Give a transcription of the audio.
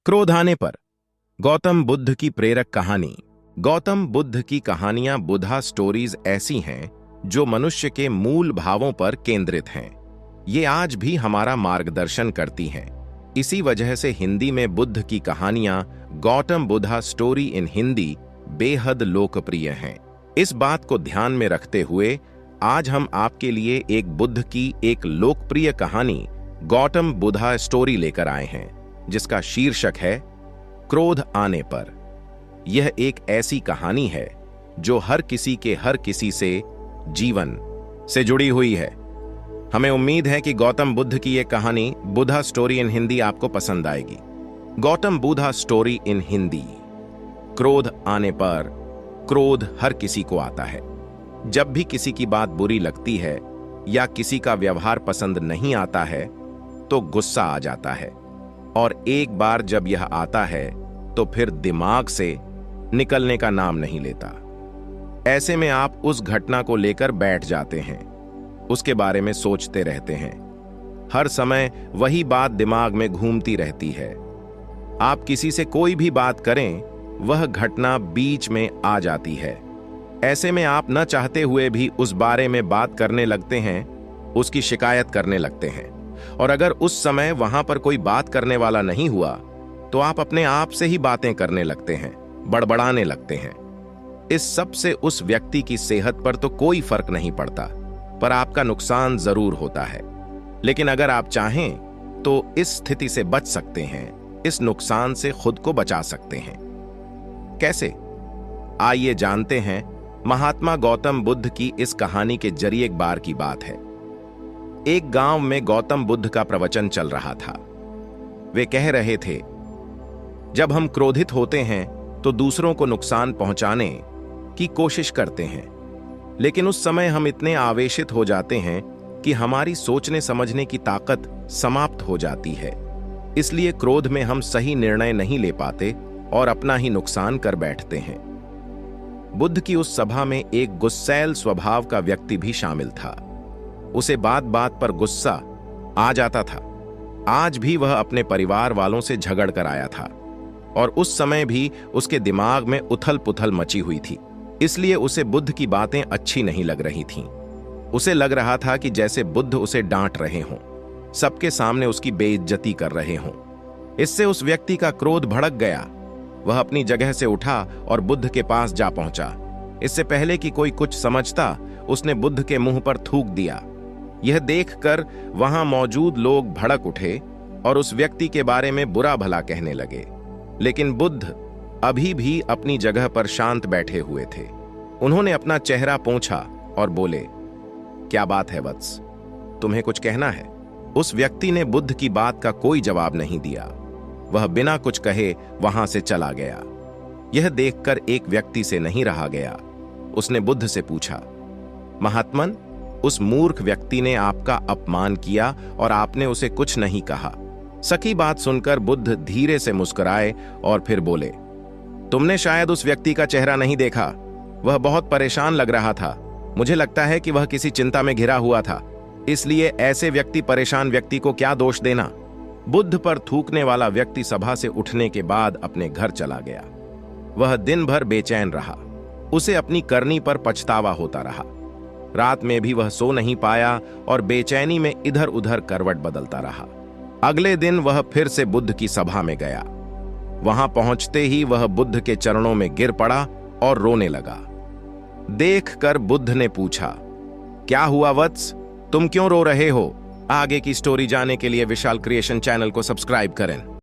क्रोध आने पर गौतम बुद्ध की प्रेरक कहानी। गौतम बुद्ध की कहानियां बुद्धा स्टोरीज ऐसी हैं जो मनुष्य के मूल भावों पर केंद्रित हैं। ये आज भी हमारा मार्गदर्शन करती हैं। इसी वजह से हिंदी में बुद्ध की कहानियां गौतम बुद्धा स्टोरी इन हिंदी बेहद लोकप्रिय हैं। इस बात को ध्यान में रखते हुए आज हम आपके लिए एक बुद्ध की एक लोकप्रिय कहानी गौतम बुद्धा स्टोरी लेकर आए हैं, जिसका शीर्षक है क्रोध आने पर। यह एक ऐसी कहानी है जो हर किसी से जीवन से जुड़ी हुई है। हमें उम्मीद है कि गौतम बुद्ध की यह कहानी बुद्धा स्टोरी इन हिंदी आपको पसंद आएगी। Gautam Buddha story in Hindi. क्रोध आने पर। क्रोध हर किसी को आता है। जब भी किसी की बात बुरी लगती है या किसी का व्यवहार पसंद नहीं आता है तो गुस्सा आ जाता है, और एक बार जब यह आता है तो फिर दिमाग से निकलने का नाम नहीं लेता। ऐसे में आप उस घटना को लेकर बैठ जाते हैं, उसके बारे में सोचते रहते हैं। हर समय वही बात दिमाग में घूमती रहती है। आप किसी से कोई भी बात करें, वह घटना बीच में आ जाती है। ऐसे में आप न चाहते हुए भी उस बारे में बात करने लगते हैं, उसकी शिकायत करने लगते हैं। और अगर उस समय वहां पर कोई बात करने वाला नहीं हुआ तो आप अपने आप से ही बातें करने लगते हैं, बड़बड़ाने लगते हैं। इस सब से उस व्यक्ति की सेहत पर तो कोई फर्क नहीं पड़ता, पर आपका नुकसान जरूर होता है। लेकिन अगर आप चाहें तो इस स्थिति से बच सकते हैं, इस नुकसान से खुद को बचा सकते हैं। कैसे? आइए जानते हैं। महात्मा गौतम बुद्ध की इस कहानी के जरिए एक बार की बात है। एक गांव में गौतम बुद्ध का प्रवचन चल रहा था। वे कह रहे थे, जब हम क्रोधित होते हैं तो दूसरों को नुकसान पहुंचाने की कोशिश करते हैं, लेकिन उस समय हम इतने आवेशित हो जाते हैं कि हमारी सोचने समझने की ताकत समाप्त हो जाती है। इसलिए क्रोध में हम सही निर्णय नहीं ले पाते और अपना ही नुकसान कर बैठते हैं। बुद्ध की उस सभा में एक गुस्सैल स्वभाव का व्यक्ति भी शामिल था। उसे बात बात पर गुस्सा आ जाता था। आज भी वह अपने परिवार वालों से झगड़ कर आया था, और उस समय भी उसके दिमाग में उथल पुथल मची हुई थी। इसलिए उसे बुद्ध की बातें अच्छी नहीं लग रही थीं। उसे लग रहा था कि जैसे बुद्ध उसे डांट रहे हों, सबके सामने उसकी बेइज्जती कर रहे हों। इससे उस व्यक्ति का क्रोध भड़क गया। वह अपनी जगह से उठा और बुद्ध के पास जा पहुंचा। इससे पहले कि कोई कुछ समझता, उसने बुद्ध के मुंह पर थूक दिया। यह देखकर वहां मौजूद लोग भड़क उठे और उस व्यक्ति के बारे में बुरा भला कहने लगे। लेकिन बुद्ध अभी भी अपनी जगह पर शांत बैठे हुए थे। उन्होंने अपना चेहरा पोंछा और बोले, क्या बात है वत्स, तुम्हें कुछ कहना है? उस व्यक्ति ने बुद्ध की बात का कोई जवाब नहीं दिया। वह बिना कुछ कहे वहां से चला गया। यह देखकर एक व्यक्ति से नहीं रहा गया। उसने बुद्ध से पूछा, महात्मन, उस मूर्ख व्यक्ति ने आपका अपमान किया और आपने उसे कुछ नहीं कहा। सकी बात सुनकर बुद्ध धीरे से मुस्कुराए और फिर बोले, तुमने शायद उस व्यक्ति का चेहरा नहीं देखा। वह बहुत परेशान लग रहा था। मुझे लगता है कि वह किसी चिंता में घिरा हुआ था। इसलिए ऐसे परेशान व्यक्ति को क्या दोष देना। बुद्ध पर थूकने वाला व्यक्ति सभा से उठने के बाद अपने घर चला गया। वह दिन भर बेचैन रहा। उसे अपनी करनी पर पछतावा होता रहा। रात में भी वह सो नहीं पाया और बेचैनी में इधर उधर करवट बदलता रहा। अगले दिन वह फिर से बुद्ध की सभा में गया। वहां पहुंचते ही वह बुद्ध के चरणों में गिर पड़ा और रोने लगा। देखकर बुद्ध ने पूछा, क्या हुआ वत्स, तुम क्यों रो रहे हो? आगे की स्टोरी जानने के लिए विशाल क्रिएशन चैनल को सब्सक्राइब करें।